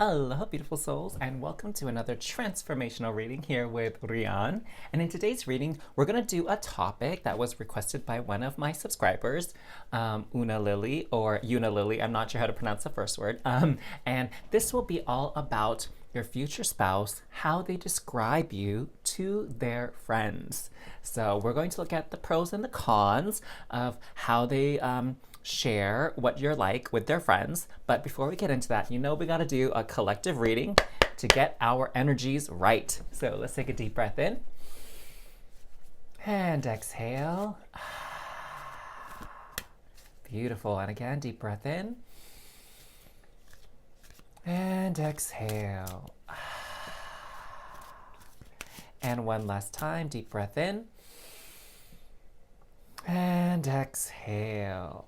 Aloha, beautiful souls, and welcome to another transformational reading here with Rian. And in today's reading, we're going to do a topic that was requested by one of my subscribers, Una Lily, or Una Lily. I'm not sure how to pronounce the first word. And this will be all about your future spouse, how they describe you to their friends. So we're going to look at the pros and the cons of how they share what you're like with their friends. But before we get into that, we got to do a collective reading to get our energies right. So let's take a deep breath in and exhale. Beautiful. And again, deep breath in and exhale. And one last time, deep breath in and exhale.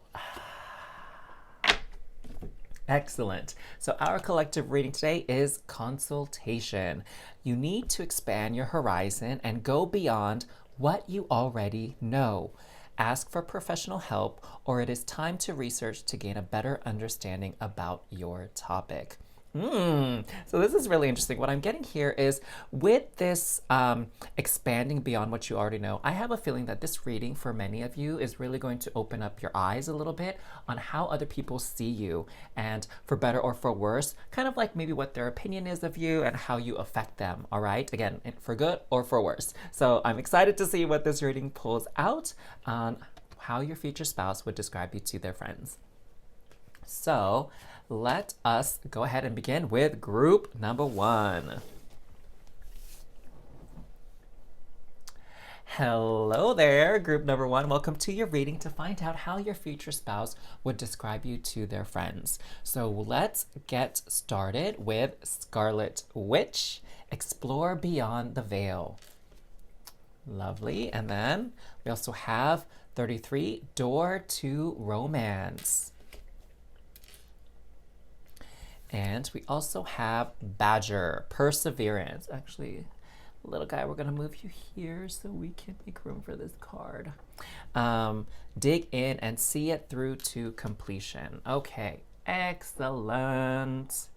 Excellent. So our collective reading today is consultation. You need to expand your horizon and go beyond what you already know. Ask for professional help, or it is time to research to gain a better understanding about your topic. So this is really interesting. What I'm getting here is with this expanding beyond what you already know, I have a feeling that this reading for many of you is really going to open up your eyes a little bit on how other people see you, and for better or for worse, kind of like maybe what their opinion is of you and how you affect them, all right? Again, for good or for worse. So I'm excited to see what this reading pulls out on how your future spouse would describe you to their friends. So let us go ahead and begin with group number one. Hello there, group number one. Welcome to your reading to find out how your future spouse would describe you to their friends. So let's get started with Scarlet Witch, Explore Beyond the Veil. Lovely. And then we also have 33, Door to Romance. And we also have Badger, Perseverance. Actually, little guy, we're gonna move you here so we can make room for this card. Dig in and see it through to completion. Okay, excellent.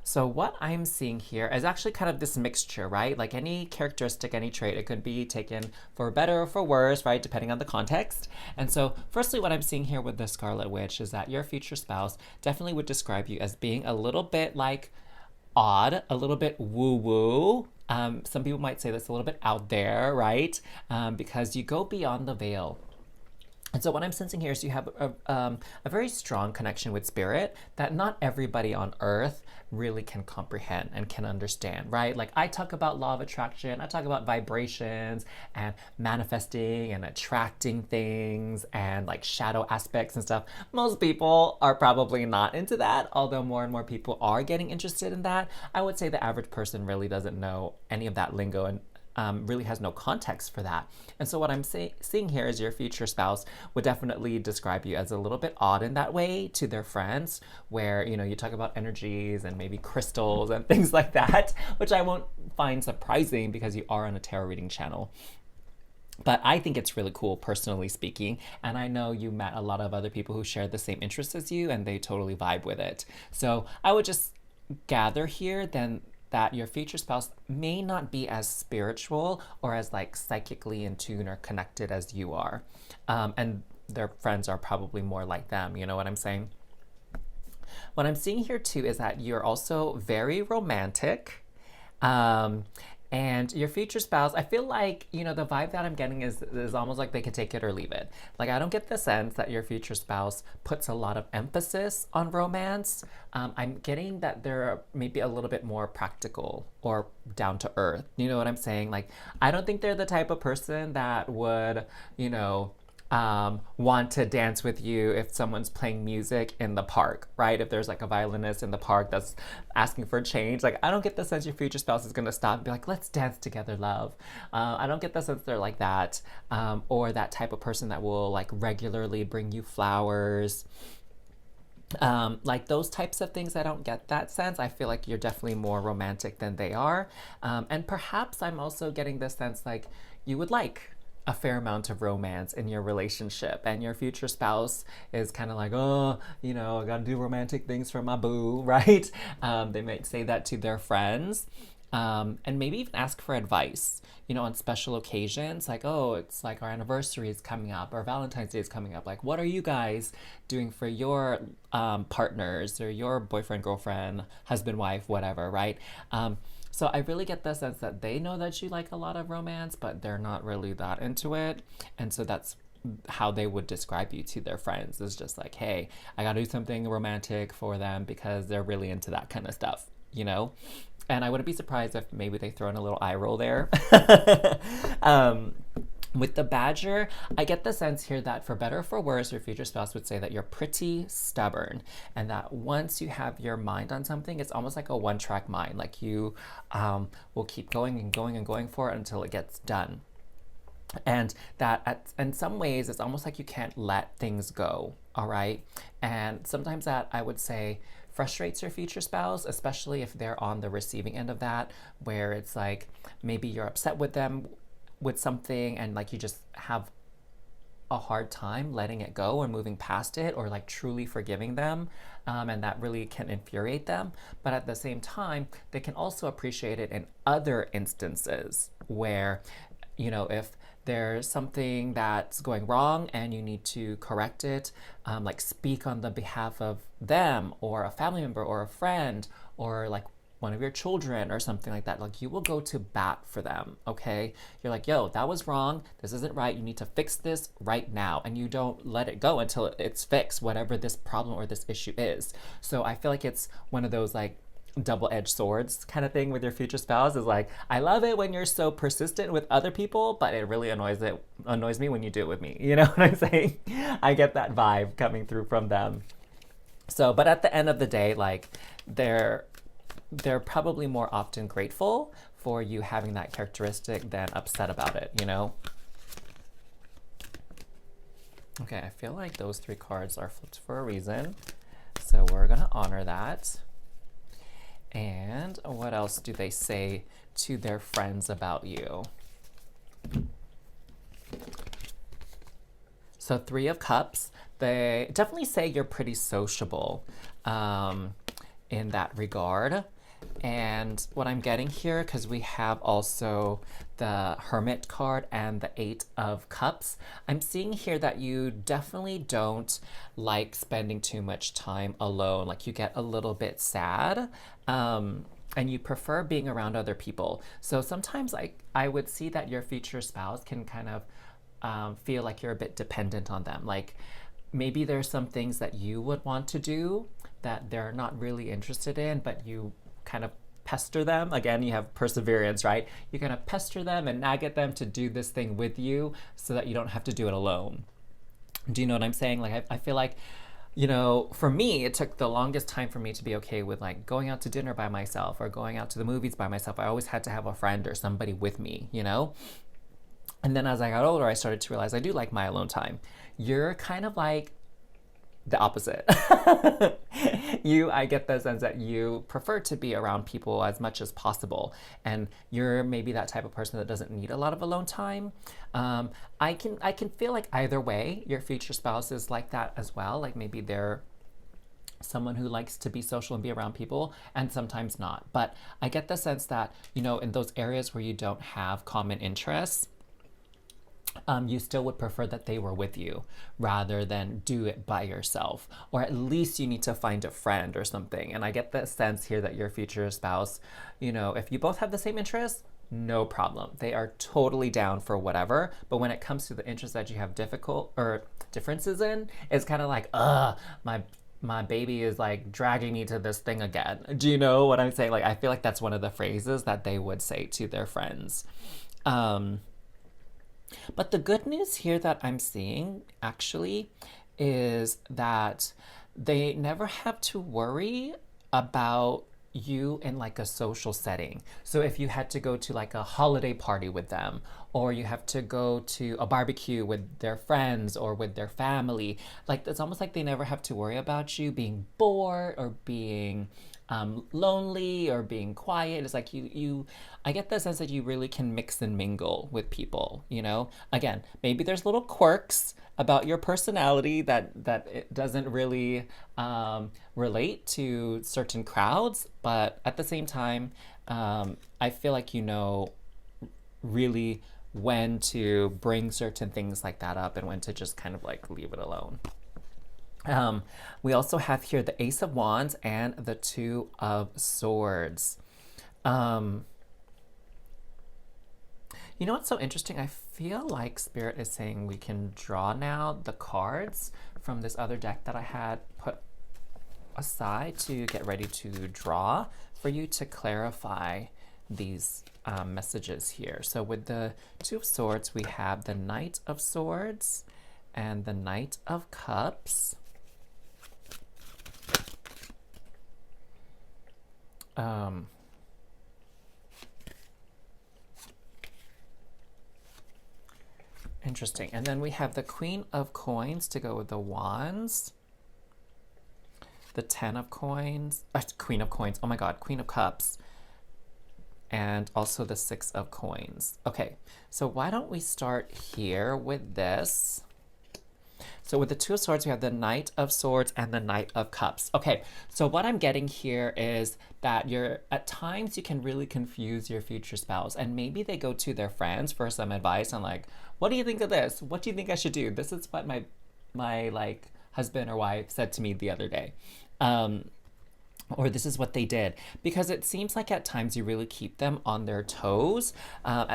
So what I'm seeing here is actually kind of this mixture, right? Like any characteristic, any trait, it could be taken for better or for worse, right? Depending on the context. And so firstly, what I'm seeing here with the Scarlet Witch is that your future spouse definitely would describe you as being a little bit like odd, a little bit woo-woo. Some people might say that's a little bit out there, right? Because you go beyond the veil. And so what I'm sensing here is you have a very strong connection with spirit that not everybody on earth really can comprehend and can understand, right? Like I talk about law of attraction, I talk about vibrations and manifesting and attracting things and like shadow aspects and stuff. Most people are probably not into that, although more and more people are getting interested in that. I would say the average person really doesn't know any of that lingo and really has no context for that. And so what I'm seeing here is your future spouse would definitely describe you as a little bit odd in that way to their friends, where, you talk about energies and maybe crystals and things like that, which I won't find surprising because you are on a tarot reading channel. But I think it's really cool, personally speaking. And I know you met a lot of other people who share the same interests as you and they totally vibe with it. So I would just gather here then that your future spouse may not be as spiritual or as like psychically in tune or connected as you are. And their friends are probably more like them, you know what I'm saying? What I'm seeing here too is that you're also very romantic. And your future spouse, I feel like, the vibe that I'm getting is almost like they could take it or leave it. Like, I don't get the sense that your future spouse puts a lot of emphasis on romance. I'm getting that they're maybe a little bit more practical or down to earth. You know what I'm saying? Like, I don't think they're the type of person that would, want to dance with you if someone's playing music in the park, right? If there's like a violinist in the park that's asking for change, like I don't get the sense your future spouse is gonna stop and be like, let's dance together, love. I don't get the sense they're like that, or that type of person that will like regularly bring you flowers. Like those types of things, I don't get that sense. I feel like you're definitely more romantic than they are. And perhaps I'm also getting the sense like you would like a fair amount of romance in your relationship, and your future spouse is kind of like, oh, you know, I gotta do romantic things for my boo, right? They might say that to their friends. And maybe even ask for advice, you know, on special occasions, like, oh, it's like our anniversary is coming up or Valentine's Day is coming up. Like, what are you guys doing for your partners or your boyfriend, girlfriend, husband, wife, whatever, right? So I really get the sense that they know that you like a lot of romance, but they're not really that into it. And so that's how they would describe you to their friends, is just like, hey, I gotta do something romantic for them because they're really into that kind of stuff, you know? And I wouldn't be surprised if maybe they throw in a little eye roll there. With the badger, I get the sense here that for better or for worse, your future spouse would say that you're pretty stubborn, and that once you have your mind on something, it's almost like a one-track mind. Like you will keep going and going and going for it until it gets done. And that in some ways, it's almost like you can't let things go, all right? And sometimes that, I would say, frustrates your future spouse, especially if they're on the receiving end of that, where it's like maybe you're upset with them with something and like you just have a hard time letting it go and moving past it, or like truly forgiving them, and that really can infuriate them. But at the same time, they can also appreciate it in other instances where, you know, if there's something that's going wrong and you need to correct it, like speak on the behalf of them or a family member or a friend or like one of your children or something like that. Like you will go to bat for them, okay? You're like, yo, that was wrong. This isn't right. You need to fix this right now. And you don't let it go until it's fixed, whatever this problem or this issue is. So I feel like it's one of those like double-edged swords kind of thing with your future spouse. Is like, I love it when you're so persistent with other people, but it really annoys me when you do it with me. You know what I'm saying? I get that vibe coming through from them. So, but at the end of the day, like they're probably more often grateful for you having that characteristic than upset about it, you know? Okay, I feel like those 3 cards are flipped for a reason. So we're gonna honor that. And what else do they say to their friends about you? So 3 of Cups, they definitely say you're pretty sociable in that regard. And what I'm getting here, because we have also the Hermit card and the 8 of Cups, I'm seeing here that you definitely don't like spending too much time alone. Like you get a little bit sad, and you prefer being around other people. So sometimes I would see that your future spouse can kind of feel like you're a bit dependent on them. Like maybe there's some things that you would want to do that they're not really interested in, but you kind of pester them. Again, you have perseverance, right? You kind of pester them and nag at them to do this thing with you so that you don't have to do it alone. Do you know what I'm saying? Like, I feel like, you know, for me, it took the longest time for me to be okay with like going out to dinner by myself or going out to the movies by myself. I always had to have a friend or somebody with me, you know? And then as I got older, I started to realize I do like my alone time. You're kind of like the opposite. I get the sense that you prefer to be around people as much as possible, and you're maybe that type of person that doesn't need a lot of alone time. I can feel like either way, your future spouse is like that as well. Like maybe they're someone who likes to be social and be around people, and sometimes not. But I get the sense that, you know, in those areas where you don't have common interests, you still would prefer that they were with you rather than do it by yourself. Or at least you need to find a friend or something. And I get the sense here that your future spouse, you know, if you both have the same interests, no problem. They are totally down for whatever. But when it comes to the interests that you have differences in, it's kind of like, my baby is like dragging me to this thing again. Do you know what I'm saying? Like, I feel like that's one of the phrases that they would say to their friends. But the good news here that I'm seeing actually is that they never have to worry about you in like a social setting. So if you had to go to like a holiday party with them, or you have to go to a barbecue with their friends or with their family, like it's almost like they never have to worry about you being bored or being lonely or being quiet. It's like I get the sense that you really can mix and mingle with people, you know? Again, maybe there's little quirks about your personality that it doesn't really relate to certain crowds, but at the same time, I feel like you know really when to bring certain things like that up and when to just kind of like leave it alone. We also have here the Ace of Wands and the Two of Swords. Um, you know what's so interesting? I feel like Spirit is saying we can draw now the cards from this other deck that I had put aside to get ready to draw for you to clarify these messages here. So with the Two of Swords, we have the Knight of Swords and the Knight of Cups. Interesting. And then we have the Queen of Coins to go with the Wands. The Ten of Coins. Queen of Coins. Oh my God. Queen of Cups. And also the Six of Coins. Okay. So why don't we start here with this? So with the Two of Swords, we have the Knight of Swords and the Knight of Cups. Okay, so what I'm getting here is that at times you can really confuse your future spouse, and maybe they go to their friends for some advice on like, what do you think of this? What do you think I should do? This is what my like husband or wife said to me the other day. Or this is what they did, because it seems like at times you really keep them on their toes.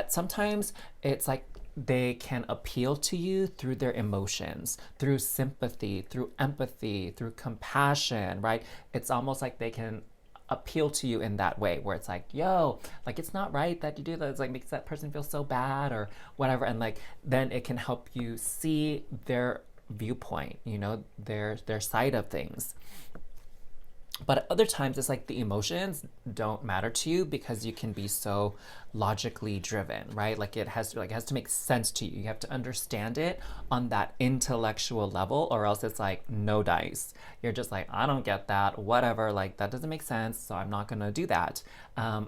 Sometimes it's like they can appeal to you through their emotions, through sympathy, through empathy, through compassion, right? It's almost like they can appeal to you in that way where it's like, yo, like it's not right that you do that. It's like makes that person feel so bad or whatever. And like, then it can help you see their viewpoint, you know, their side of things. But at other times, it's like the emotions don't matter to you because you can be so logically driven, right? Like it has to make sense to you. You have to understand it on that intellectual level, or else it's like no dice. You're just like, I don't get that, whatever. Like that doesn't make sense, so I'm not gonna do that.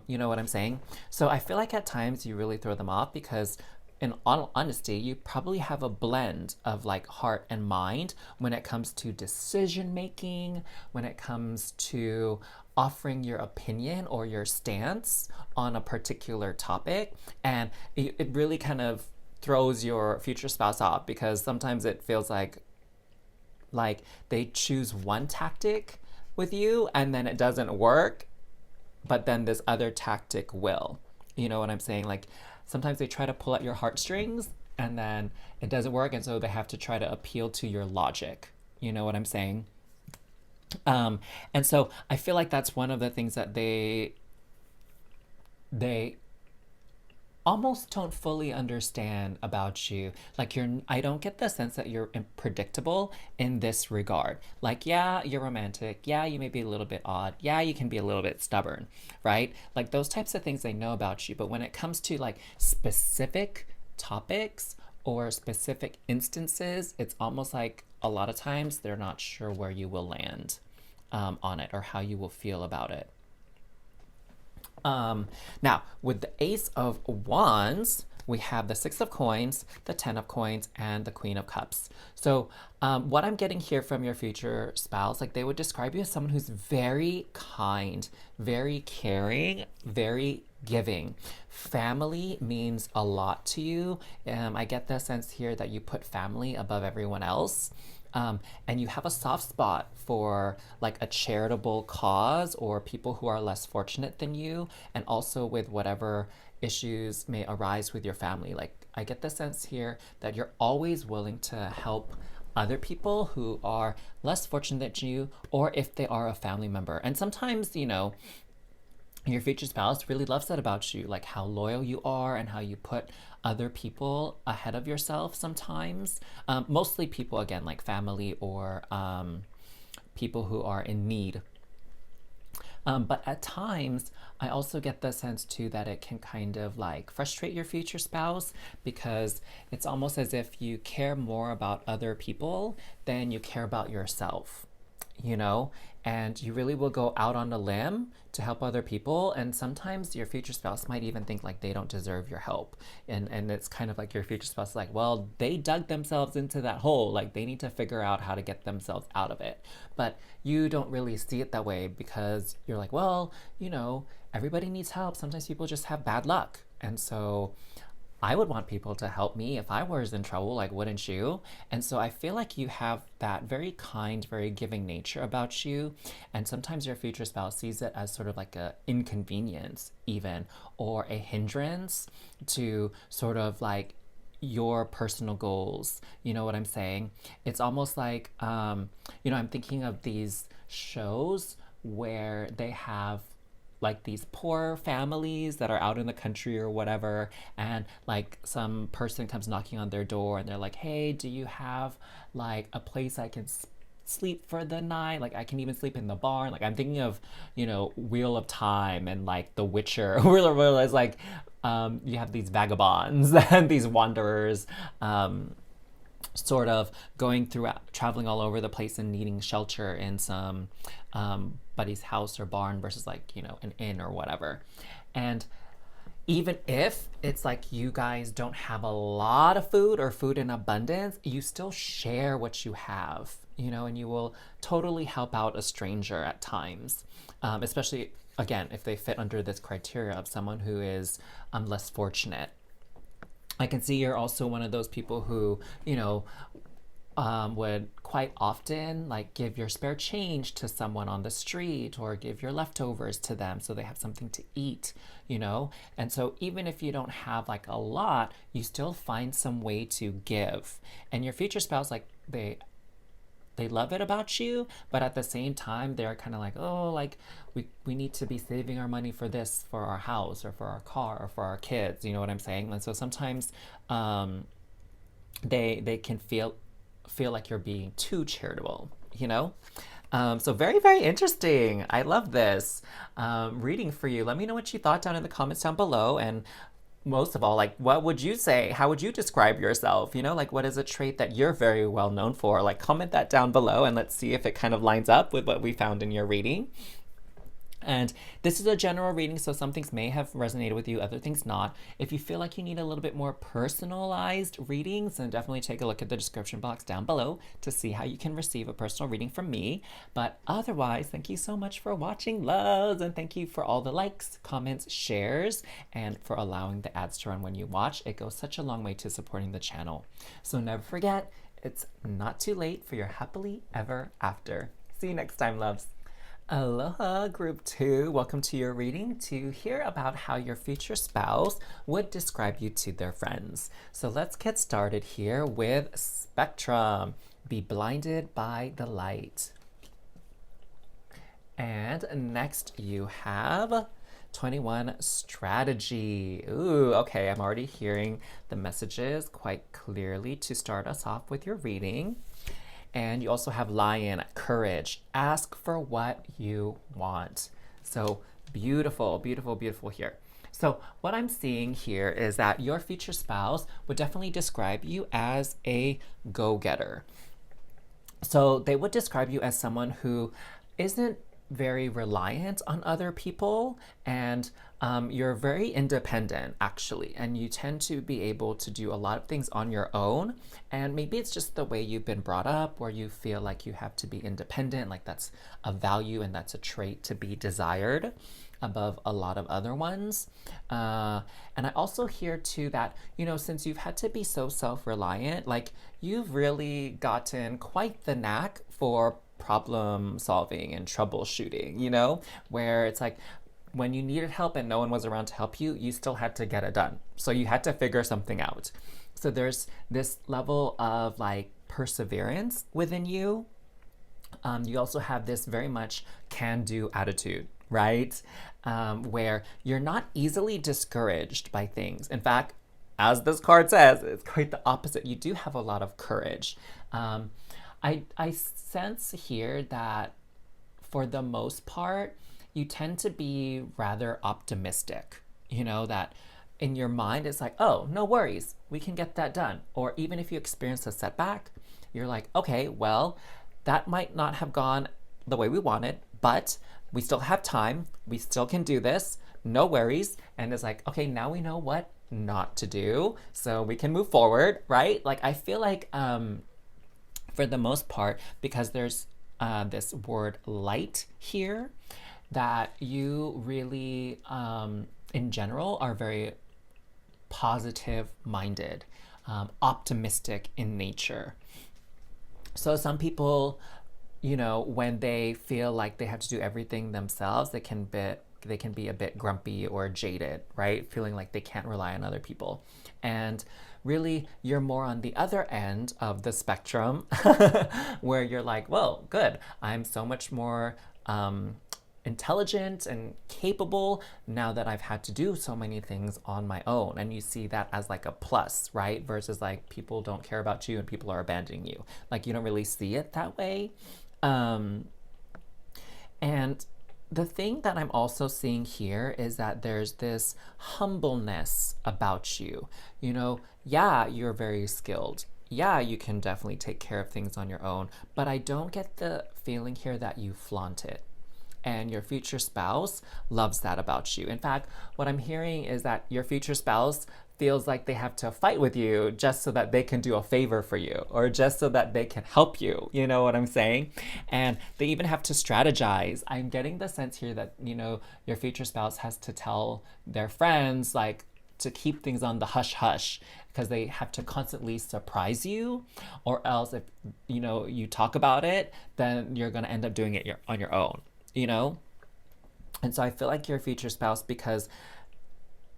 You know what I'm saying? So I feel like at times you really throw them off because in all honesty, you probably have a blend of like heart and mind when it comes to decision making, when it comes to offering your opinion or your stance on a particular topic. And it really kind of throws your future spouse off because sometimes it feels like they choose one tactic with you and then it doesn't work, but then this other tactic will. You know what I'm saying? Like, sometimes they try to pull at your heartstrings and then it doesn't work. And so they have to try to appeal to your logic. You know what I'm saying? And so I feel like that's one of the things that they almost don't fully understand about you. Like I don't get the sense that you're predictable in this regard. Like, yeah, you're romantic. Yeah, you may be a little bit odd. Yeah, you can be a little bit stubborn, right? Like those types of things they know about you. But when it comes to like specific topics or specific instances, it's almost like a lot of times they're not sure where you will land on it or how you will feel about it. Now, with the Ace of Wands, we have the Six of Coins, the Ten of Coins, and the Queen of Cups. So what I'm getting here from your future spouse, like they would describe you as someone who's very kind, very caring, very giving. Family means a lot to you. I get the sense here that you put family above everyone else. And you have a soft spot for like a charitable cause or people who are less fortunate than you, and also with whatever issues may arise with your family. Like I get the sense here that you're always willing to help other people who are less fortunate than you, or if they are a family member. And sometimes, you know, your future spouse really loves that about you, like how loyal you are and how you put other people ahead of yourself sometimes. Mostly people, again, like family or people who are in need. But at times, I also get the sense too that it can kind of like frustrate your future spouse because it's almost as if you care more about other people than you care about yourself, you know? And you really will go out on a limb to help other people. And sometimes your future spouse might even think like they don't deserve your help. And it's kind of like your future spouse is like, well, they dug themselves into that hole. Like they need to figure out how to get themselves out of it. But you don't really see it that way because you're like, well, you know, everybody needs help. Sometimes people just have bad luck. And so I would want people to help me if I was in trouble, like, wouldn't you? And so I feel like you have that very kind, very giving nature about you. And sometimes your future spouse sees it as sort of like a inconvenience, even, or a hindrance to sort of like your personal goals. You know what I'm saying? It's almost like, you know, I'm thinking of these shows where they have like these poor families that are out in the country or whatever, and like some person comes knocking on their door and they're like, hey, do you have like a place I can sleep for the night? Like I can even sleep in the barn. Like I'm thinking of, you know, Wheel of Time and like The Witcher where it's like you have these vagabonds and these wanderers sort of going throughout, traveling all over the place and needing shelter in some buddy's house or barn versus like, you know, an inn or whatever. And even if it's like you guys don't have a lot of food or food in abundance, you still share what you have, you know, and you will totally help out a stranger at times, especially, again, if they fit under this criteria of someone who is less fortunate. I can see you're also one of those people who, you know, would quite often like give your spare change to someone on the street or give your leftovers to them so they have something to eat, you know? And so even if you don't have like a lot, you still find some way to give. And your future spouse, like they love it about you, but at the same time, they're kind of like, oh, like we need to be saving our money for this, for our house or for our car or for our kids. You know what I'm saying? And so sometimes they can feel like you're being too charitable, you know? So very, very interesting. I love this reading for you. Let me know what you thought down in the comments down below. And most of all, like, what would you say? How would you describe yourself? You know, like, what is a trait that you're very well known for? Like, comment that down below and let's see if it kind of lines up with what we found in your reading. And this is a general reading, so some things may have resonated with you, other things not. If you feel like you need a little bit more personalized readings, then definitely take a look at the description box down below to see how you can receive a personal reading from me. But otherwise, thank you so much for watching, loves, and thank you for all the likes, comments, shares, and for allowing the ads to run when you watch. It goes such a long way to supporting the channel. So never forget, it's not too late for your happily ever after. See you next time, loves. Aloha, Group 2. Welcome to your reading to hear about how your future spouse would describe you to their friends. So let's get started here with Spectrum. Be blinded by the light. And next you have 21 Strategy. Ooh, okay, I'm already hearing the messages quite clearly to start us off with your reading. And you also have Lion, Courage. Ask for what you want. So beautiful, beautiful, beautiful here. So what I'm seeing here is that your future spouse would definitely describe you as a go-getter. So they would describe you as someone who isn't very reliant on other people, and you're very independent actually, and you tend to be able to do a lot of things on your own. And maybe it's just the way you've been brought up, where you feel like you have to be independent, like that's a value and that's a trait to be desired above a lot of other ones. And I also hear too that, you know, since you've had to be so self-reliant, like you've really gotten quite the knack for problem solving and troubleshooting, you know, where it's like when you needed help and no one was around to help you, you still had to get it done. So you had to figure something out. So there's this level of like perseverance within you. You also have this very much can-do attitude, right? Where you're not easily discouraged by things. In fact, as this card says, it's quite the opposite. You do have a lot of courage. I sense here that for the most part, you tend to be rather optimistic, you know, that in your mind it's like, oh, no worries, we can get that done. Or even if you experience a setback, you're like, okay, well, that might not have gone the way we wanted, but we still have time, we still can do this, no worries. And it's like, okay, now we know what not to do, so we can move forward, right? Like, I feel like for the most part, because there's this word light here, that you really, in general, are very positive minded, optimistic in nature. So some people, you know, when they feel like they have to do everything themselves, they can be a bit grumpy or jaded, right? Feeling like they can't rely on other people. And really, you're more on the other end of the spectrum where you're like, well, good. I'm so much more intelligent and capable now that I've had to do so many things on my own. And you see that as like a plus, right? Versus like people don't care about you and people are abandoning you. Like, you don't really see it that way. And the thing that I'm also seeing here is that there's this humbleness about you. You know, yeah, you're very skilled. Yeah, you can definitely take care of things on your own, but I don't get the feeling here that you flaunt it. And your future spouse loves that about you. In fact, what I'm hearing is that your future spouse feels like they have to fight with you just so that they can do a favor for you, or just so that they can help you. You know what I'm saying? And they even have to strategize. I'm getting the sense here that, you know, your future spouse has to tell their friends, like, to keep things on the hush hush, because they have to constantly surprise you, or else if, you know, you talk about it, then you're going to end up doing it on your own, you know? And so I feel like your future spouse, because,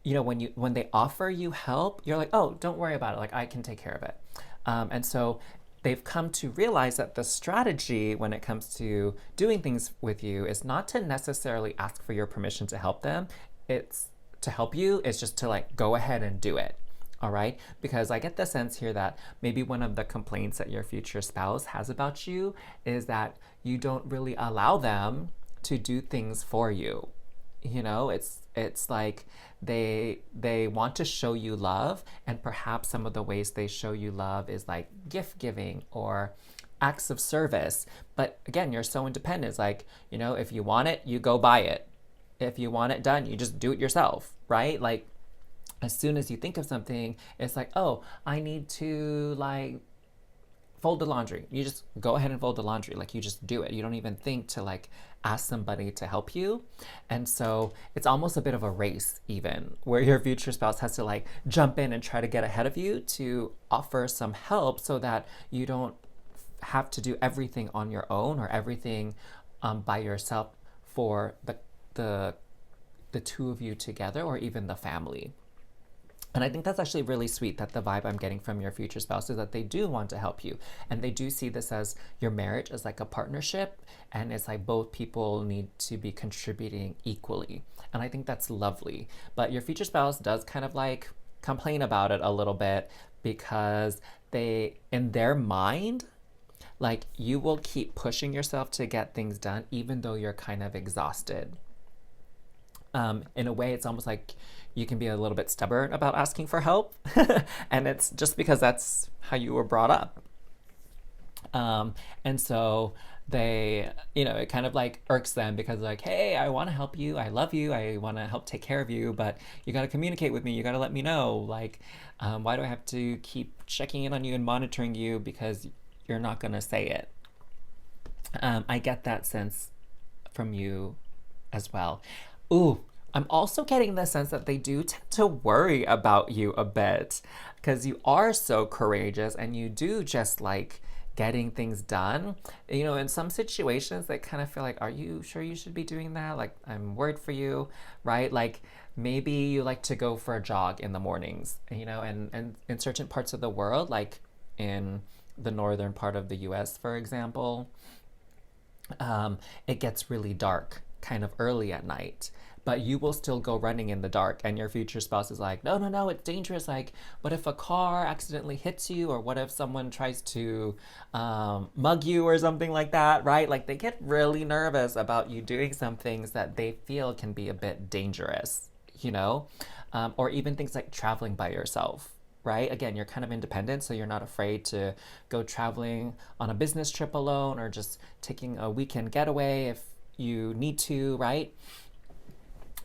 you know, when they offer you help, you're like, oh, don't worry about it. Like, I can take care of it. And so they've come to realize that the strategy when it comes to doing things with you is not to necessarily ask for your permission to help them. It's to help you. It's just to like go ahead and do it. All right. Because I get the sense here that maybe one of the complaints that your future spouse has about you is that you don't really allow them to do things for you. You know, it's like they want to show you love, and perhaps some of the ways they show you love is like gift giving or acts of service. But again, you're so independent. It's like, you know, if you want it, you go buy it. If you want it done, you just do it yourself, right? Like, as soon as you think of something, it's like, oh, I need to like fold the laundry. You just go ahead and fold the laundry. Like, you just do it. You don't even think to like ask somebody to help you. And so it's almost a bit of a race, even, where your future spouse has to like jump in and try to get ahead of you to offer some help so that you don't have to do everything on your own, or everything by yourself for the two of you together, or even the family. And I think that's actually really sweet, that the vibe I'm getting from your future spouse is that they do want to help you. And they do see this as your marriage as like a partnership. And it's like both people need to be contributing equally. And I think that's lovely. But your future spouse does kind of like complain about it a little bit, because they, in their mind, like, you will keep pushing yourself to get things done, even though you're kind of exhausted. In a way, it's almost like you can be a little bit stubborn about asking for help. And it's just because that's how you were brought up. And so they, you know, it kind of like irks them, because like, hey, I want to help you. I love you. I want to help take care of you, but you got to communicate with me. You got to let me know. Like, why do I have to keep checking in on you and monitoring you because you're not going to say it? I get that sense from you as well. Ooh, I'm also getting the sense that they do tend to worry about you a bit, because you are so courageous and you do just like getting things done. You know, in some situations they kind of feel like, are you sure you should be doing that? Like, I'm worried for you, right? Like, maybe you like to go for a jog in the mornings, you know, and in certain parts of the world, like in the northern part of the US, for example, it gets really dark kind of early at night. but you will still go running in the dark, and your future spouse is like, no, no, no, it's dangerous. Like, what if a car accidentally hits you, or what if someone tries to mug you or something like that, right? Like, they get really nervous about you doing some things that they feel can be a bit dangerous, you know? Or even things like traveling by yourself, right? Again, you're kind of independent, so you're not afraid to go traveling on a business trip alone, or just taking a weekend getaway if you need to, right?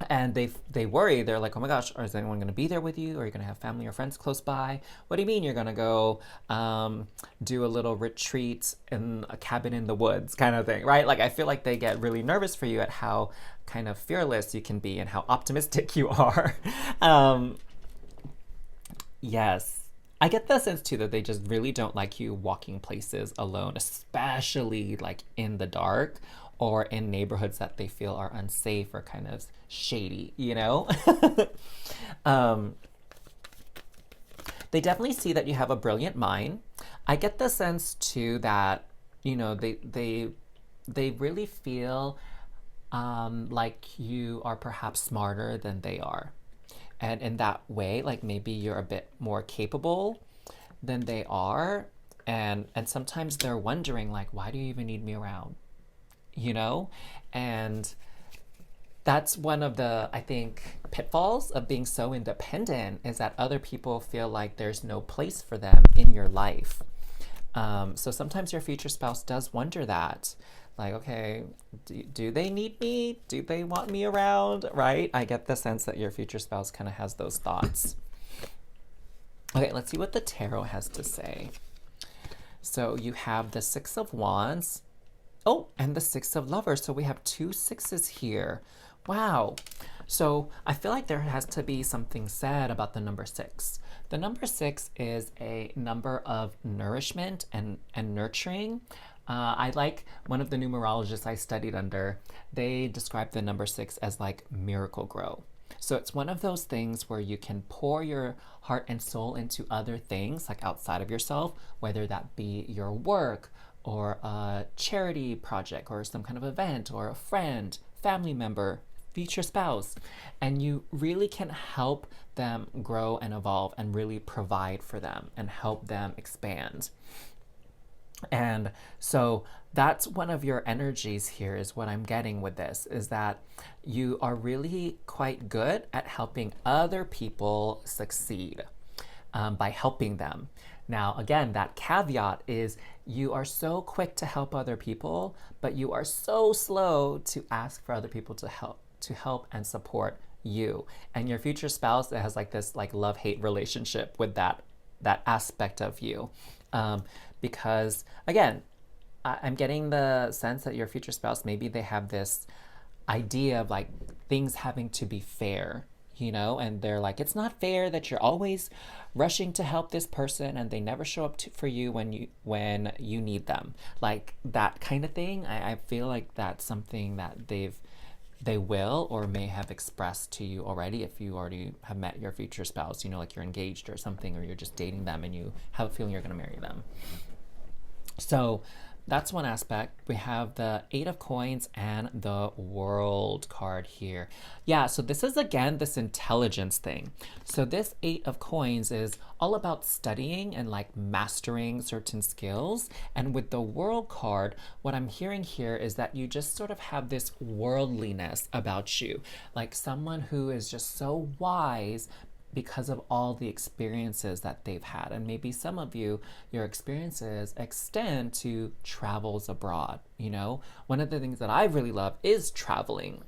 And they worry. They're like, oh my gosh, is anyone going to be there with you? Or are you going to have family or friends close by? What do you mean you're going to go do a little retreat in a cabin in the woods kind of thing, right? Like, I feel like they get really nervous for you at how kind of fearless you can be and how optimistic you are. Yes. I get the sense too that they just really don't like you walking places alone, especially like in the dark or in neighborhoods that they feel are unsafe or kind of shady, you know? um, they definitely see that you have a brilliant mind. I get the sense too that, you know, they really feel like you are perhaps smarter than they are. And in that way, like, maybe you're a bit more capable than they are. And sometimes they're wondering, like, why do you even need me around? You know? And that's one of the, I think, pitfalls of being so independent, is that other people feel like there's no place for them in your life. So sometimes your future spouse does wonder that. Like, okay, do they need me? Do they want me around? Right? I get the sense that your future spouse kind of has those thoughts. Okay, let's see what the tarot has to say. So you have the Six of Wands. Oh, and the Six of Lovers. So we have 2 sixes here. Wow. So I feel like there has to be something said about the number 6. The number 6 is a number of nourishment and nurturing. I like one of the numerologists I studied under, they described the number 6 as like miracle grow. So it's one of those things where you can pour your heart and soul into other things, like outside of yourself, whether that be your work or a charity project or some kind of event or a friend, family member, future spouse, and you really can help them grow and evolve and really provide for them and help them expand. And so that's one of your energies here, is what I'm getting with this, is that you are really quite good at helping other people succeed by helping them. Now, again, that caveat is you are so quick to help other people, but you are so slow to ask for other people to help and support you. And your future spouse has like this like love-hate relationship with that aspect of you. Because again, I'm getting the sense that your future spouse, maybe they have this idea of like things having to be fair, you know, and they're like, it's not fair that you're always rushing to help this person and they never show up for you when you need them. Like that kind of thing. I feel like that's something that they will or may have expressed to you already if you already have met your future spouse, you know, like you're engaged or something, or you're just dating them and you have a feeling you're going to marry them. So that's one aspect. We have the 8 of Coins and the World card here. Yeah, so this is again this intelligence thing. So this 8 of Coins is all about studying and like mastering certain skills. And with the World card, what I'm hearing here is that you just sort of have this worldliness about you, like someone who is just so wise because of all the experiences that they've had. And maybe some of you, your experiences extend to travels abroad, you know? One of the things that I really love is traveling,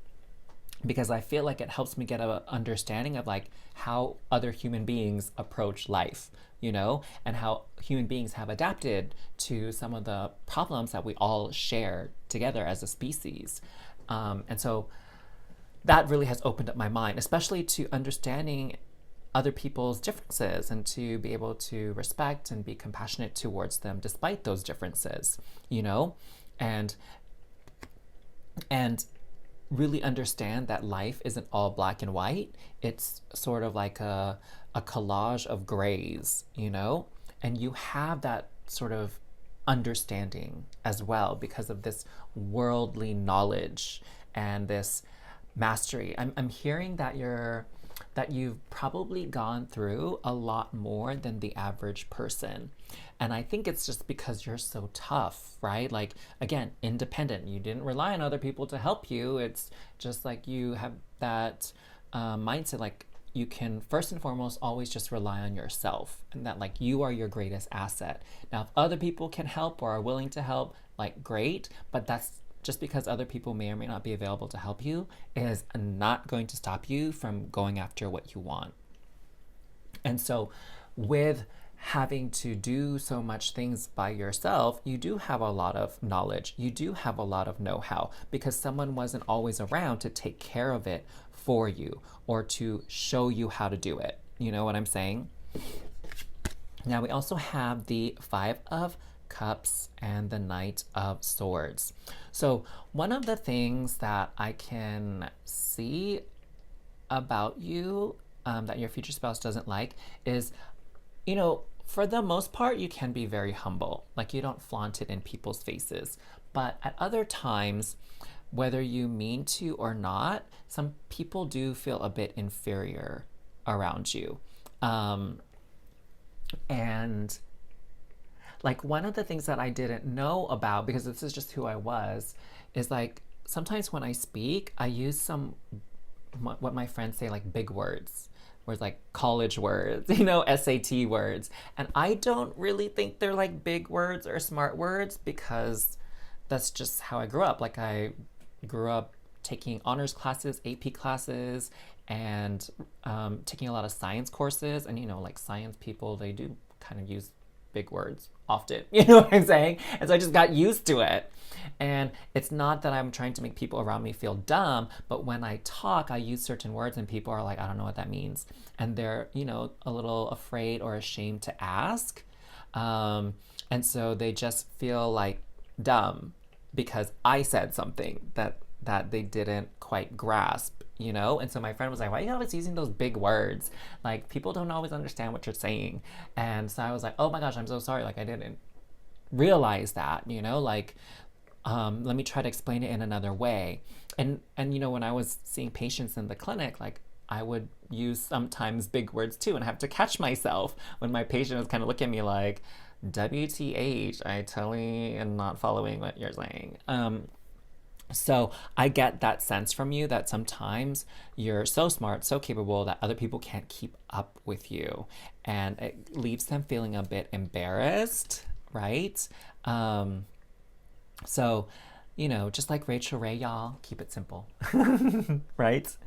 because I feel like it helps me get an understanding of like how other human beings approach life, you know, and how human beings have adapted to some of the problems that we all share together as a species. And so that really has opened up my mind, especially to understanding other people's differences and to be able to respect and be compassionate towards them despite those differences, you know, and really understand that life isn't all black and white. It's sort of like a collage of grays, you know, and you have that sort of understanding as well because of this worldly knowledge and this mastery. I'm hearing that you've probably gone through a lot more than the average person. And I think it's just because you're so tough, right? Like, again, independent. You didn't rely on other people to help you. It's just like you have that mindset, like you can first and foremost always just rely on yourself, and that like you are your greatest asset. Now, if other people can help or are willing to help, like great, but that's just because other people may or may not be available to help you is not going to stop you from going after what you want. And so with having to do so much things by yourself, you do have a lot of knowledge. You do have a lot of know-how because someone wasn't always around to take care of it for you or to show you how to do it. You know what I'm saying? Now we also have the Five of Cups and the Knight of Swords. So one of the things that I can see about you that your future spouse doesn't like is, you know, for the most part, you can be very humble. Like you don't flaunt it in people's faces. But at other times, whether you mean to or not, some people do feel a bit inferior around you. And like one of the things that I didn't know about, because this is just who I was, is like sometimes when I speak, I use some, what my friends say, like big words. Words like college words, you know, SAT words. And I don't really think they're like big words or smart words because that's just how I grew up. Like I grew up taking honors classes, AP classes, and taking a lot of science courses. And, you know, like science people, they do kind of use big words often, you know what I'm saying? And so I just got used to it. And it's not that I'm trying to make people around me feel dumb, but when I talk, I use certain words and people are like, I don't know what that means. And they're, you know, a little afraid or ashamed to ask. And so they just feel like dumb because I said something that they didn't quite grasp, you know? And so my friend was like, why are you always using those big words? Like, people don't always understand what you're saying. And so I was like, oh my gosh, I'm so sorry. Like, I didn't realize that, you know? Like, let me try to explain it in another way. And you know, when I was seeing patients in the clinic, like, I would use sometimes big words too and have to catch myself when my patient was kind of looking at me like, WTH, I totally am not following what you're saying. So I get that sense from you that sometimes you're so smart, so capable that other people can't keep up with you. And it leaves them feeling a bit embarrassed, right? So, you know, just like Rachel Ray, y'all, keep it simple, right?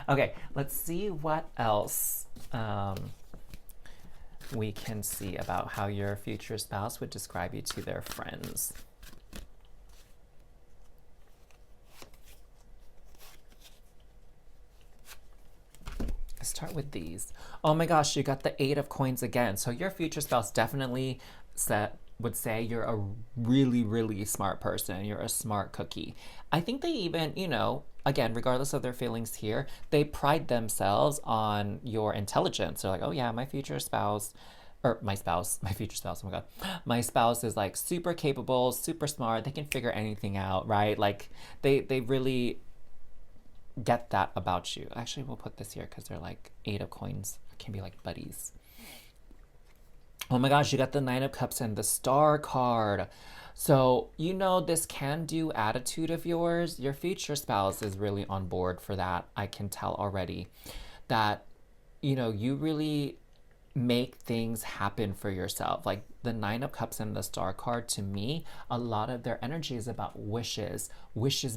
Okay, let's see what else we can see about how your future spouse would describe you to their friends. Start with these. Oh my gosh, you got the Eight of Coins again. So your future spouse definitely would say you're a really, really smart person. You're a smart cookie. I think they even, you know, again, regardless of their feelings here, they pride themselves on your intelligence. They're like, oh yeah, my future spouse, or my future spouse, oh my God. My spouse is like super capable, super smart. They can figure anything out, right? Like they really get that about you. Actually, we'll put this here because they're like Eight of Coins. Can be like buddies. Oh my gosh, you got the Nine of Cups and the Star card. So, you know, this can-do attitude of yours, your future spouse is really on board for that. I can tell already that, you know, you really make things happen for yourself. Like the Nine of Cups and the Star card, to me, a lot of their energy is about wishes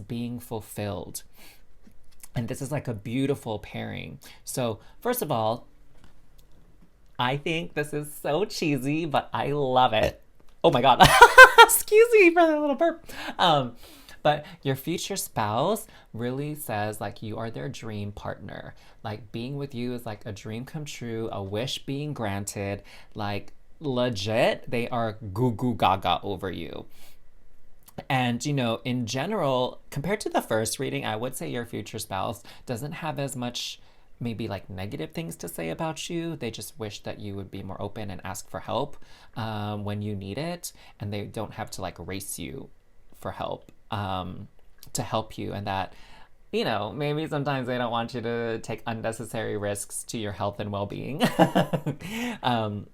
being fulfilled. And this is like a beautiful pairing. So first of all, I think this is so cheesy, but I love it. Oh my God. Excuse me for that little burp. But your future spouse really says like you are their dream partner. Like being with you is like a dream come true, a wish being granted. Like legit, they are goo goo gaga over you. And, you know, in general, compared to the first reading, I would say your future spouse doesn't have as much maybe like negative things to say about you. They just wish that you would be more open and ask for help when you need it. And they don't have to like race you for help to help you. And that you know, maybe sometimes they don't want you to take unnecessary risks to your health and well-being. um,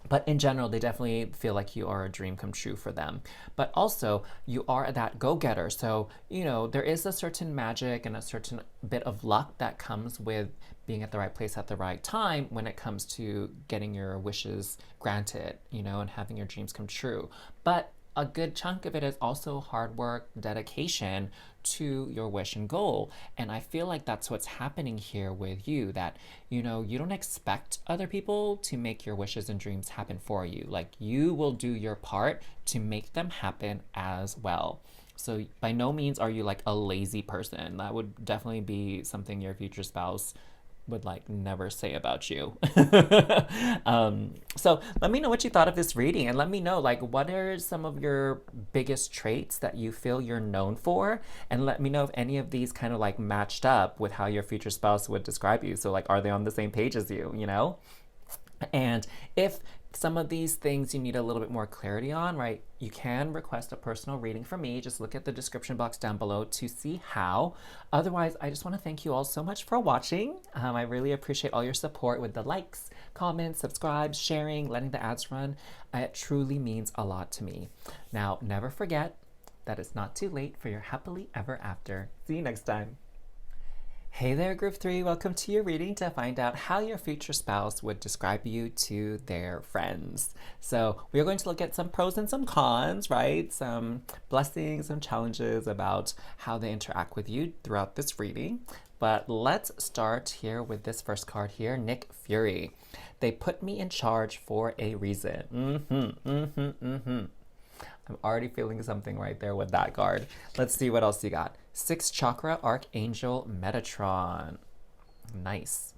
but in general, they definitely feel like you are a dream come true for them. But also, you are that go getter. So, you know, there is a certain magic and a certain bit of luck that comes with being at the right place at the right time when it comes to getting your wishes granted, you know, and having your dreams come true. But a good chunk of it is also hard work, dedication to your wish and goal. And I feel like that's what's happening here with you, that, you know, you don't expect other people to make your wishes and dreams happen for you. Like, you will do your part to make them happen as well. So by no means are you like a lazy person. That would definitely be something your future spouse would like never say about you. So let me know what you thought of this reading, and let me know like what are some of your biggest traits that you feel you're known for, and let me know if any of these kind of like matched up with how your future spouse would describe you. So like, are they on the same page as you know? And if some of these things you need a little bit more clarity on, right, you can request a personal reading from me. Just look at the description box down below to see how. Otherwise, I just want to thank you all so much for watching. I really appreciate all your support with the likes, comments, subscribes, sharing, letting the ads run. It truly means a lot to me. Now, never forget that it's not too late for your happily ever after. See you next time. Hey there, Group 3. Welcome to your reading to find out how your future spouse would describe you to their friends. So we're going to look at some pros and some cons, right? Some blessings, some challenges about how they interact with you throughout this reading. But let's start here with this first card here, Nick Fury. They put me in charge for a reason. I'm already feeling something right there with that card. Let's see what else you got. 6th Chakra Archangel Metatron. Nice.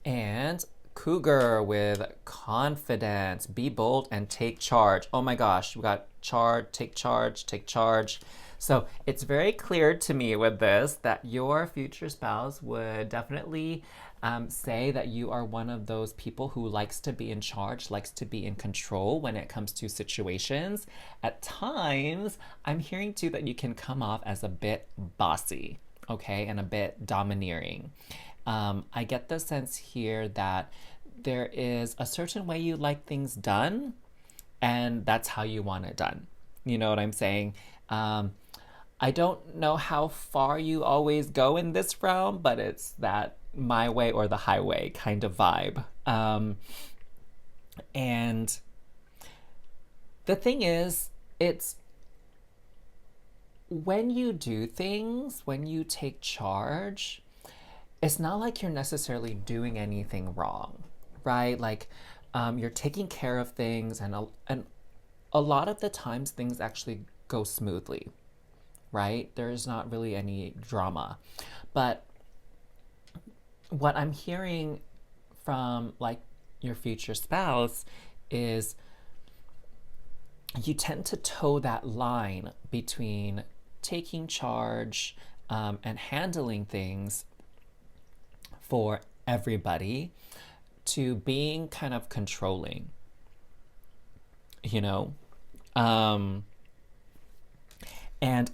And Cougar with confidence. Be bold and take charge. Oh my gosh, we got charge, take charge, take charge. So it's very clear to me with this that your future spouse would definitely say that you are one of those people who likes to be in charge, likes to be in control when it comes to situations. At times, I'm hearing too that you can come off as a bit bossy, okay, and a bit domineering. I get the sense here that there is a certain way you like things done, and that's how you want it done. You know what I'm saying? I don't know how far you always go in this realm, but it's that my way or the highway kind of vibe. And the thing is, it's when you do things, when you take charge, it's not like you're necessarily doing anything wrong, right? Like you're taking care of things, and a lot of the times things actually go smoothly, right? There's not really any drama. But what I'm hearing from like your future spouse is you tend to toe that line between taking charge and handling things for everybody to being kind of controlling, you know? And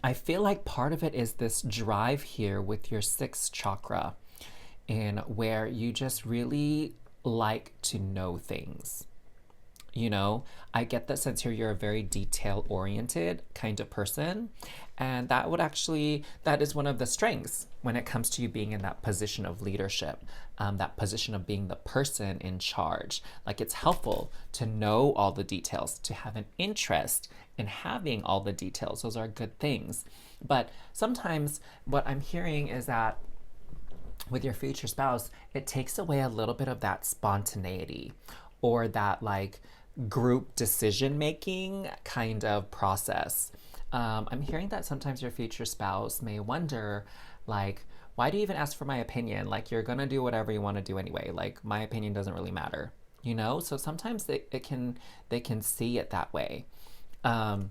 I feel like part of it is this drive here with your 6th chakra, in where you just really like to know things. You know, I get that sense here you're a very detail-oriented kind of person, and that is one of the strengths when it comes to you being in that position of leadership, that position of being the person in charge. Like, it's helpful to know all the details, to have an interest in having all the details. Those are good things. But sometimes what I'm hearing is that with your future spouse, it takes away a little bit of that spontaneity or that like group decision making kind of process. I'm hearing that sometimes your future spouse may wonder, like, why do you even ask for my opinion? Like, you're gonna do whatever you want to do anyway. Like, my opinion doesn't really matter, you know? So sometimes they can see it that way. And,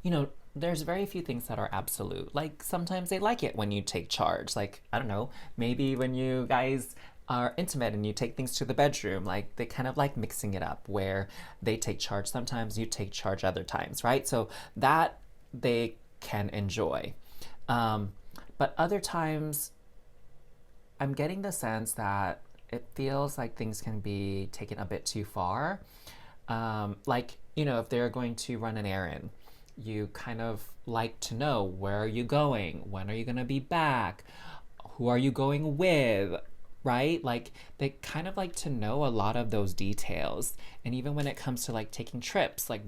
you know, there's very few things that are absolute. Like, sometimes they like it when you take charge. Like, I don't know, maybe when you guys are intimate and you take things to the bedroom, like they kind of like mixing it up where they take charge sometimes, you take charge other times, right? So that they can enjoy. But other times, I'm getting the sense that it feels like things can be taken a bit too far. Like, you know, if they're going to run an errand, you kind of like to know, where are you going? When are you going to be back? Who are you going with? Right? Like, they kind of like to know a lot of those details. And even when it comes to like taking trips, like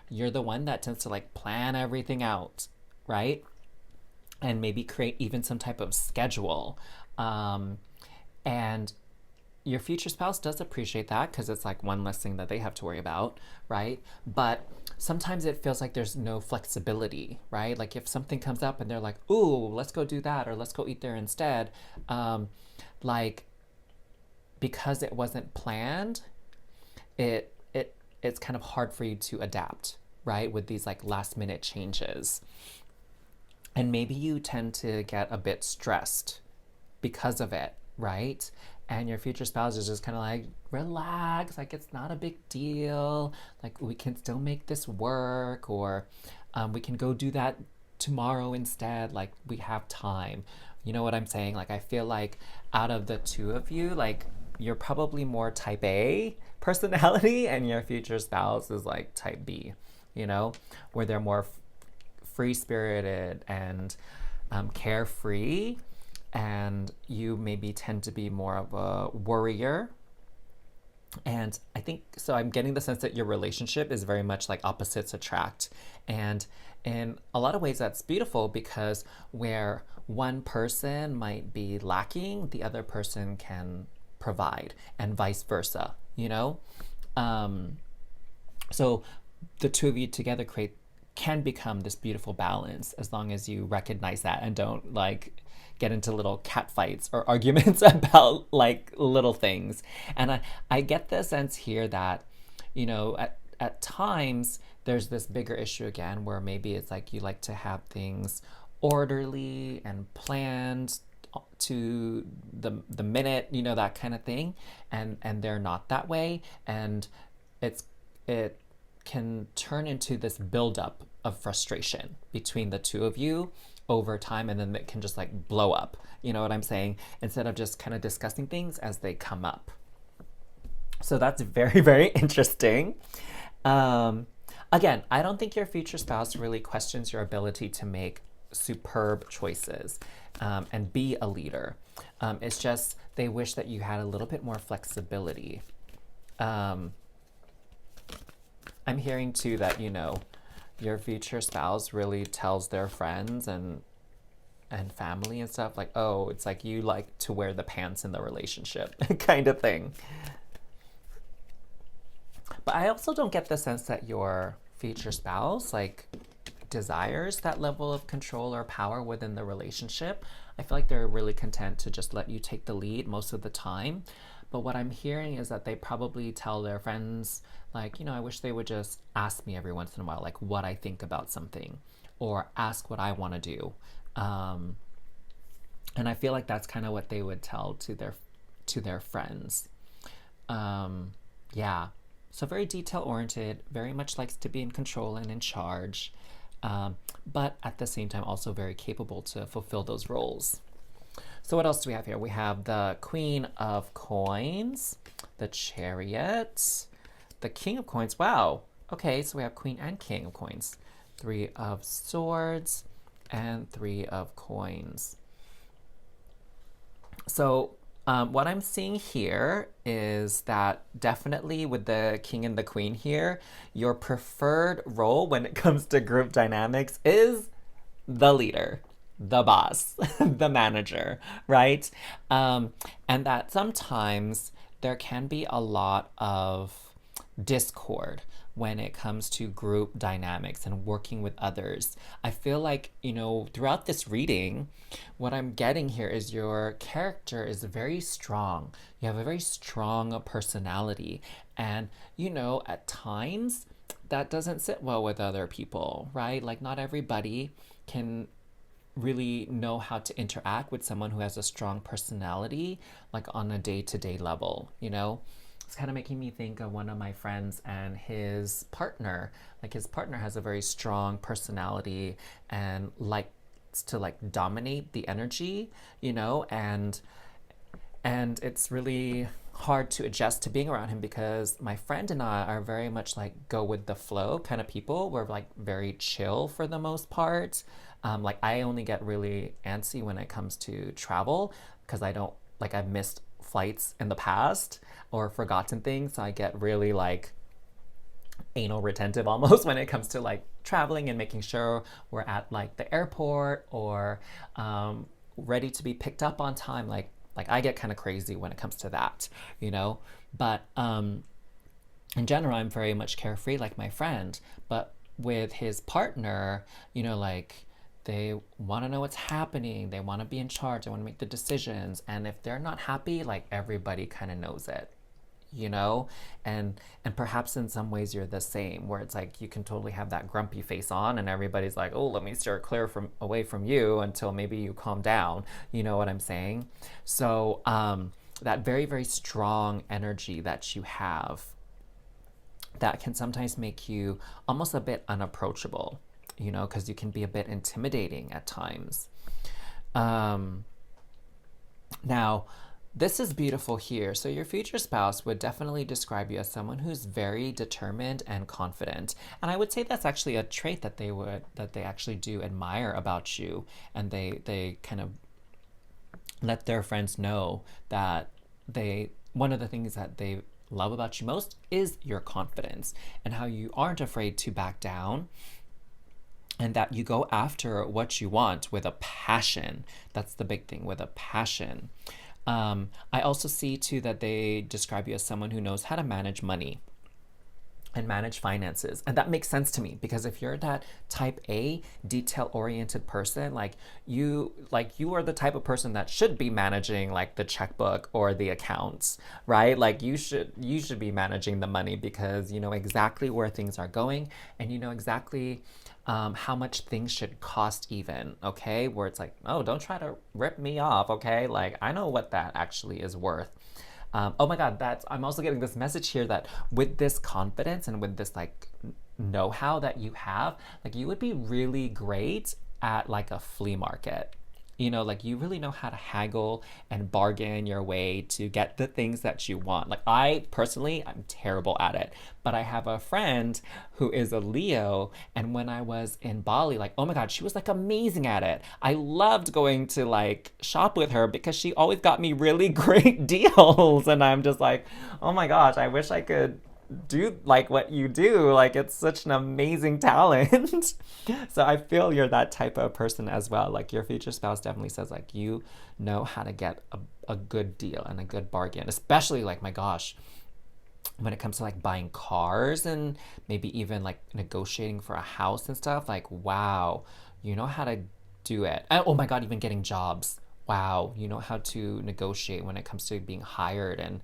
you're the one that tends to like plan everything out, right? And maybe create even some type of schedule. And your future spouse does appreciate that because it's like one less thing that they have to worry about, right? But sometimes it feels like there's no flexibility, right? Like if something comes up and they're like, "Ooh, let's go do that," or "Let's go eat there instead," like, because it wasn't planned, it's kind of hard for you to adapt, right? With these like last minute changes. And maybe you tend to get a bit stressed because of it, right? And your future spouse is just kind of like, relax, like it's not a big deal. Like we can still make this work, or we can go do that tomorrow instead. Like we have time. You know what I'm saying? Like I feel like out of the two of you, like you're probably more type A personality, and your future spouse is like type B, you know, where they're more free spirited and carefree, and you maybe tend to be more of a worrier. And I think so. I'm getting the sense that your relationship is very much like opposites attract. And in a lot of ways, that's beautiful because where one person might be lacking, the other person can provide, and vice versa, you know? So the two of you together can become this beautiful balance as long as you recognize that and don't like get into little cat fights or arguments about like little things. And I get the sense here that, you know, at times there's this bigger issue again where maybe it's like you like to have things orderly and planned to the minute, you know, that kind of thing, and they're not that way, and it can turn into this buildup of frustration between the two of you over time, and then it can just like blow up. You know what I'm saying? Instead of just kind of discussing things as they come up. So that's very, very interesting. Again, I don't think your future spouse really questions your ability to make superb choices and be a leader. It's just they wish that you had a little bit more flexibility. I'm hearing too that, you know, your future spouse really tells their friends and family and stuff like, oh, it's like you like to wear the pants in the relationship kind of thing. But I also don't get the sense that your future spouse like desires that level of control or power within the relationship. I feel like they're really content to just let you take the lead most of the time. But what I'm hearing is that they probably tell their friends, like, you know, I wish they would just ask me every once in a while, like what I think about something, or ask what I want to do. And I feel like that's kind of what they would tell to their friends. Yeah. So very detail oriented, very much likes to be in control and in charge, but at the same time also very capable to fulfill those roles. So what else do we have here? We have the Queen of Coins, the Chariot, the King of Coins. Wow. Okay, so we have Queen and King of Coins. 3 of Swords and 3 of Coins. So what I'm seeing here is that definitely with the King and the Queen here, your preferred role when it comes to group dynamics is the leader, the boss, the manager, right? And that sometimes there can be a lot of discord when it comes to group dynamics and working with others. I feel like, you know, throughout this reading, what I'm getting here is your character is very strong. You have a very strong personality. And, you know, at times that doesn't sit well with other people, right? Like not everybody can really know how to interact with someone who has a strong personality, like on a day-to-day level, you know? it's kind of making me think of one of my friends and his partner. Like his partner has a very strong personality and likes to like dominate the energy, you know, and it's really hard to adjust to being around him because my friend and I are very much like go with the flow kind of people. We're like very chill for the most part. Like I only get really antsy when it comes to travel because I don't like I've missed flights in the past or forgotten things. So I get really like anal retentive almost when it comes to like traveling and making sure we're at like the airport or ready to be picked up on time. Like I get kind of crazy when it comes to that, you know. But in general, I'm very much carefree, like my friend. But with his partner, you know, like they want to know what's happening. They want to be in charge. They want to make the decisions. And if they're not happy, like everybody kind of knows it, you know. And perhaps in some ways you're the same, where it's like you can totally have that grumpy face on and everybody's like, oh, let me steer clear from away from you until maybe you calm down, you know what I'm saying? So that very, very strong energy that you have, that can sometimes make you almost a bit unapproachable, you know, because you can be a bit intimidating at times. Now, this is beautiful here. So your future spouse would definitely describe you as someone who's very determined and confident. And I would say that's actually a trait that they actually do admire about you. And they kind of let their friends know that one of the things that they love about you most is your confidence and how you aren't afraid to back down and that you go after what you want with a passion. That's the big thing, with a passion. I also see too that they describe you as someone who knows how to manage money and manage finances. And that makes sense to me because if you're that type A detail-oriented person, like you are the type of person that should be managing like the checkbook or the accounts, right? Like you should be managing the money because you know exactly where things are going and you know exactly how much things should cost even, okay? Where it's like, oh, don't try to rip me off, okay? Like I know what that actually is worth. Oh my God, I'm also getting this message here that with this confidence and with this like know-how that you have, like you would be really great at like a flea market. You know, like you really know how to haggle and bargain your way to get the things that you want. Like I personally, I'm terrible at it, but I have a friend who is a Leo, and when I was in Bali, like, oh my God, she was like amazing at it. I loved going to like shop with her because she always got me really great deals. And I'm just like, oh my gosh, I wish I could do like what you do. Like it's such an amazing talent. So I feel you're that type of person as well. Like your future spouse definitely says like you know how to get a good deal and a good bargain, especially like my gosh, when it comes to like buying cars and maybe even like negotiating for a house and stuff. Like wow, you know how to do it. And, oh my God, even getting jobs. Wow, you know how to negotiate when it comes to being hired and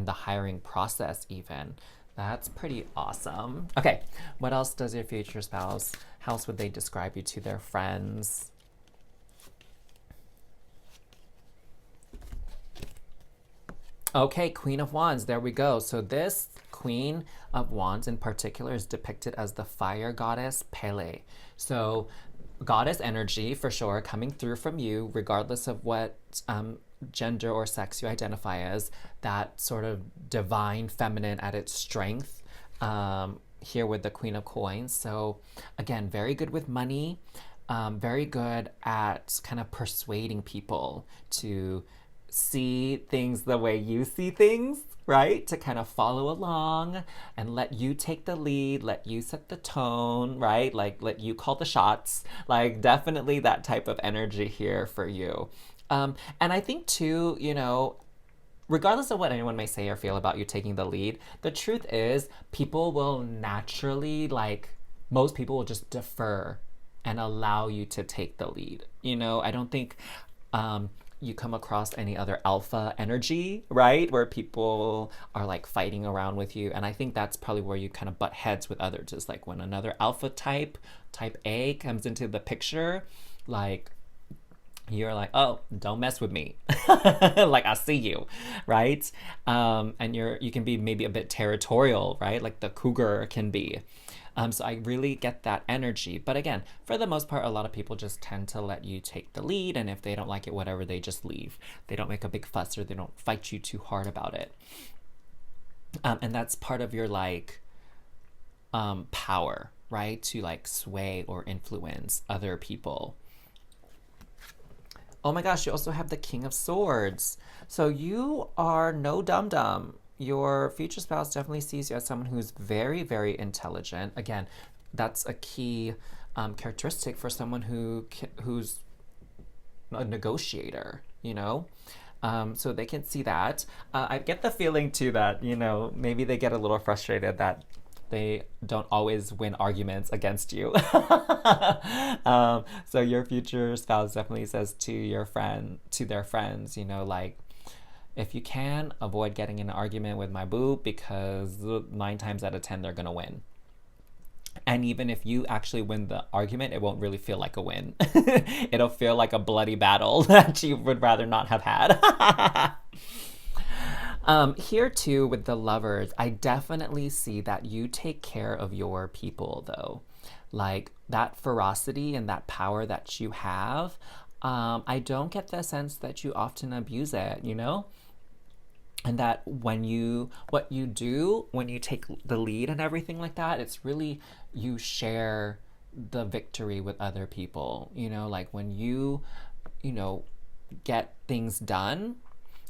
the hiring process even. That's pretty awesome. Okay, what else does your future spouse, how else would they describe you to their friends? Okay, Queen of Wands, there we go. So this Queen of Wands in particular is depicted as the fire goddess Pele. So goddess energy for sure coming through from you, regardless of what gender or sex you identify as, that sort of divine feminine at its strength here with the Queen of Coins. So again, very good with money, very good at kind of persuading people to see things the way you see things, right? To kind of follow along and let you take the lead, let you set the tone, right? Like let you call the shots. Like definitely that type of energy here for you. And I think too, you know, regardless of what anyone may say or feel about you taking the lead, the truth is people will naturally, like most people will just defer and allow you to take the lead. You know, I don't think you come across any other alpha energy, right? Where people are like fighting around with you. And I think that's probably where you kind of butt heads with others, is like when another alpha type A comes into the picture, like you're like, oh, don't mess with me. Like, I see you, right? And you can be maybe a bit territorial, right? Like the cougar can be. So I really get that energy. But again, for the most part, a lot of people just tend to let you take the lead. And if they don't like it, whatever, they just leave. They don't make a big fuss or they don't fight you too hard about it. And that's part of your like power, right? To like sway or influence other people. Oh my gosh, you also have the King of Swords. So you are no dum dum. Your future spouse definitely sees you as someone who's very, very intelligent. Again, that's a key characteristic for someone who's a negotiator, you know? So they can see that. I get the feeling too that, you know, maybe they get a little frustrated that they don't always win arguments against you. So your future spouse definitely says to their friends, you know, like, if you can, avoid getting in an argument with my boo because 9 times out of 10 they're gonna win. And even if you actually win the argument, it won't really feel like a win. It'll feel like a bloody battle that you would rather not have had. Here too, with the lovers, I definitely see that you take care of your people though. Like that ferocity and that power that you have, I don't get the sense that you often abuse it, you know? And that what you do when you take the lead and everything like that, it's really you share the victory with other people, you know, like when you know, get things done,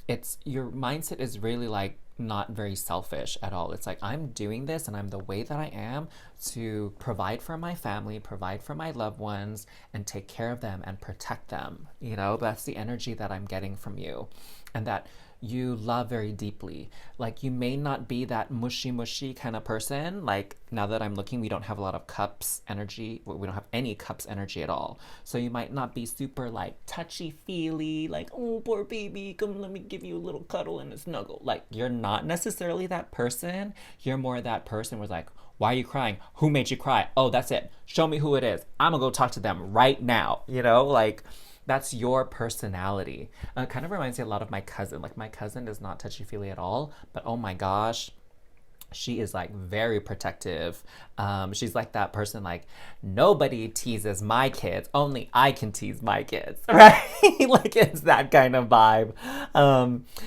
it's your mindset is really like not very selfish at all. It's like, I'm doing this and I'm the way that I am to provide for my family, provide for my loved ones, and take care of them and protect them. You know, that's the energy that I'm getting from you. And that you love very deeply. Like, you may not be that mushy kind of person. Like, now that I'm looking, we don't have a lot of cups energy. We don't have any cups energy at all. So you might not be super like touchy-feely, like, oh, poor baby, come let me give you a little cuddle and a snuggle. Like, you're not necessarily that person. You're more that person who's like, why are you crying? Who made you cry? Oh, that's it. Show me who it is. I'm gonna go talk to them right now. You know, like, that's your personality. It kind of reminds me a lot of my cousin. Like, my cousin is not touchy-feely at all, but oh my gosh, she is like very protective. She's like that person, like, nobody teases my kids, only I can tease my kids, right? Like, it's that kind of vibe.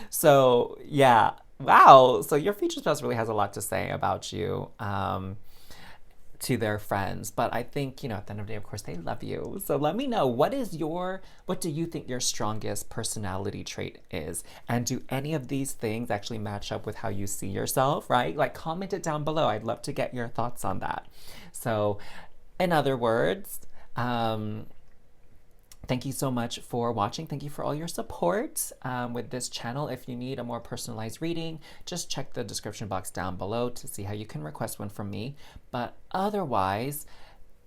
So yeah, wow. So your future spouse really has a lot to say about you. To their friends. But I think, you know, at the end of the day, of course, they love you. So let me know, what do you think your strongest personality trait is? And do any of these things actually match up with how you see yourself, right? Like, comment it down below. I'd love to get your thoughts on that. So in other words, thank you so much for watching. Thank you for all your support with this channel. If you need a more personalized reading, just check the description box down below to see how you can request one from me. But otherwise,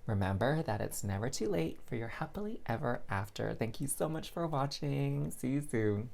remember that it's never too late for your happily ever after. Thank you so much for watching. See you soon.